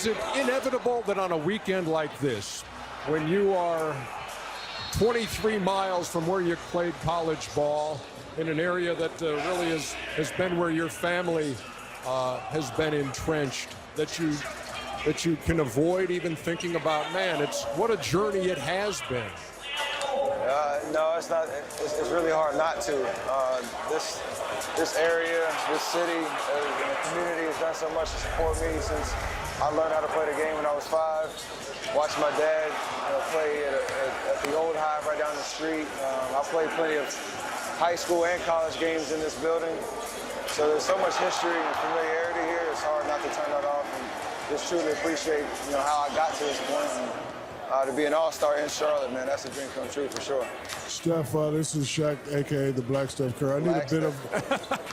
it inevitable that on a weekend like this, when you are 23 miles from where you played college ball, in an area that really has been where your family has been entrenched, that you can avoid even thinking about, man, it's what a journey it has been? No, it's not. It's really hard not to. This area, this city, and the community has done so much to support me since I learned how to play the game when I was 5. Watching my dad play at the old Hive right down the street. I played plenty of high school and college games in this building. So there's so much history and familiarity here. It's hard not to turn that off and just truly appreciate how I got to this point. And, to be an all-star in Charlotte, man, that's a dream come true for sure. Steph, this is Shaq, a.k.a. the Black Steph Curry.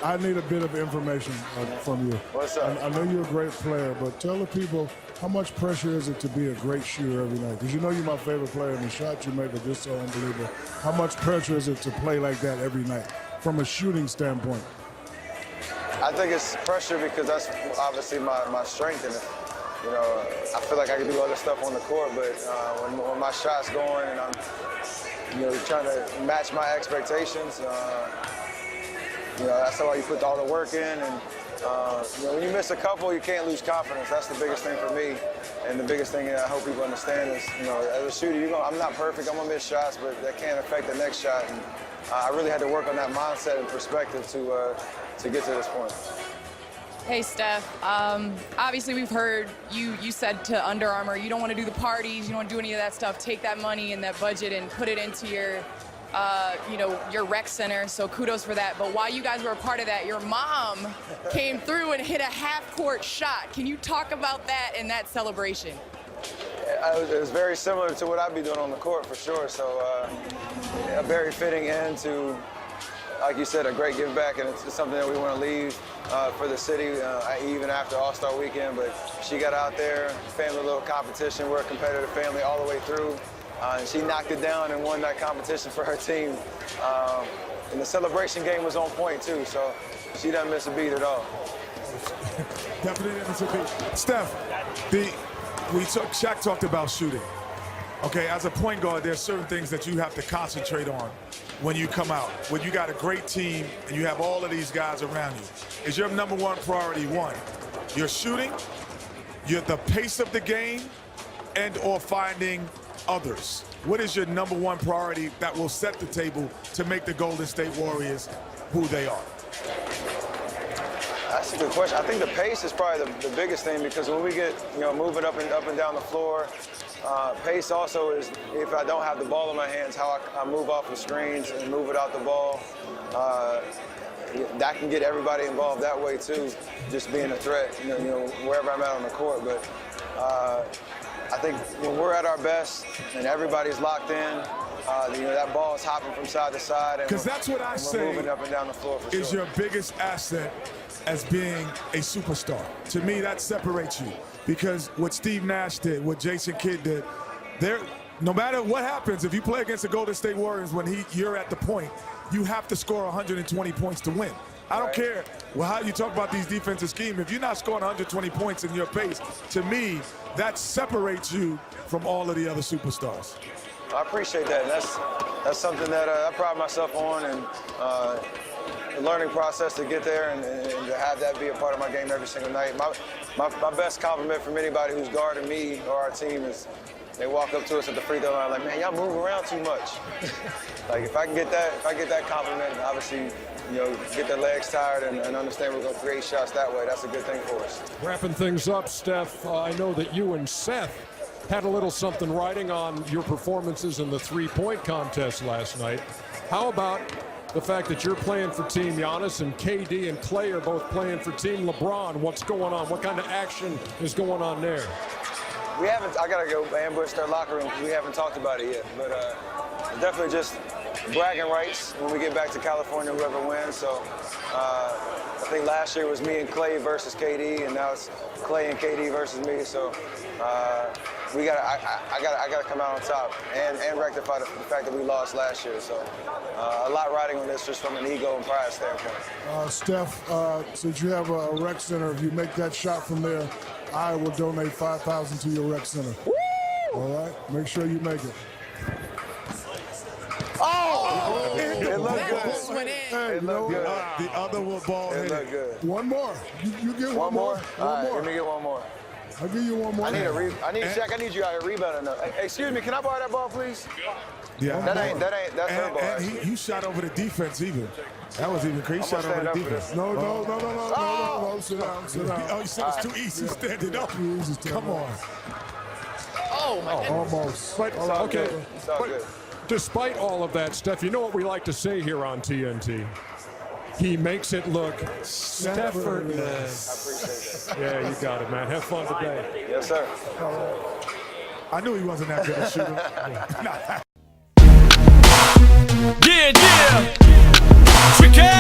I need a bit of information from you. What's up? I know you're a great player, but tell the people, how much pressure is it to be a great shooter every night? Because you're my favorite player, and the shots you make are just so unbelievable. How much pressure is it to play like that every night from a shooting standpoint? I think it's pressure because that's obviously my strength in it. I feel like I can do other stuff on the court, but when my shot's going and I'm trying to match my expectations, that's why you put all the work in. And when you miss a couple, you can't lose confidence. That's the biggest thing for me, and the biggest thing I hope people understand is, as a shooter, I'm not perfect. I'm gonna miss shots, but that can't affect the next shot. And I really had to work on that mindset and perspective to get to this point. Hey, Steph. Obviously, we've heard you said to Under Armour, you don't want to do the parties, you don't want to do any of that stuff. Take that money and that budget and put it into your rec center. So kudos for that. But while you guys were a part of that, your mom came through and hit a half-court shot. Can you talk about that and that celebration? It was very similar to what I'd be doing on the court for sure. So a very fitting end to, like you said, a great give back, and it's something that we want to leave for the city even after All-Star Weekend. But she got out there, family little competition. We're a competitive family all the way through, and she knocked it down and won that competition for her team. And the celebration game was on point too, so she doesn't miss a beat at all. Definitely didn't miss a beat. Steph, Shaq talked about shooting. Okay, as a point guard, there's certain things that you have to concentrate on when you come out. When you got a great team and you have all of these guys around you, is your number one priority your shooting, the pace of the game, and or finding others? What is your number one priority that will set the table to make the Golden State Warriors who they are? That's a good question. I think the pace is probably the biggest thing, because when we get moving up and down the floor, pace also is, if I don't have the ball in my hands, how I move off the screens and move it out the ball. That can get everybody involved that way too, just being a threat, wherever I'm at on the court. But I think when we're at our best and everybody's locked in, that ball is hopping from side to side. Because that's what I say moving up and down the floor for is sure. your biggest asset as being a superstar. To me, that separates you. Because what Steve Nash did, what Jason Kidd did, no matter what happens, if you play against the Golden State Warriors when you're at the point, you have to score 120 points to win. I don't care how you talk about these defensive schemes. If you're not scoring 120 points in your pace, to me, that separates you from all of the other superstars. I appreciate that. And that's something that I pride myself on, and the learning process to get there and to have that be a part of my game every single night. My best compliment from anybody who's guarding me or our team is they walk up to us at the free throw line like, man, y'all move around too much. Like if I get that compliment, obviously, get their legs tired and understand we're going to create shots that way. That's a good thing for us. Wrapping things up, Steph, I know that you and Seth had a little something riding on your performances in the three-point contest last night. How about the fact that you're playing for Team Giannis and KD and Clay are both playing for Team LeBron? What's going on? What kind of action is going on there? We haven't. I gotta go ambush their locker room because we haven't talked about it yet. But definitely just bragging rights when we get back to California, whoever wins. So I think last year was me and Clay versus KD, and now it's Clay and KD versus me. So I gotta come out on top and rectify the fact that we lost last year. So a lot riding on this just from an ego and pride standpoint. Steph, since you have a rec center, if you make that shot from there, I will donate $5,000 to your rec center. Woo! All right? Make sure you make it. Oh! It looked That good. almost went in. Hey, It you know looked good. what? The other ball It hit looked it. good. One more. You get One more? One All right, more. let me get one more. I'll give you one more. I need Shaq, I need you out here rebounding. Hey, excuse me, can I borrow that ball, please? Yeah. That's her ball. And he shot over the defense even. That was even crazy. He shot over stand the up for defense. this. No. Sit down. Oh, you said it's too easy standing up. Too easy standing Come up. on. Oh, my goodness. Almost. But, It's all okay, good. It's all but good. despite all of that, Steph, you know what we like to say here on TNT? He makes it look effortless. I appreciate Yeah, you got it, man. Have fun today. that. Yes, sir. I knew he wasn't that good a shooter. Yeah. Pregame.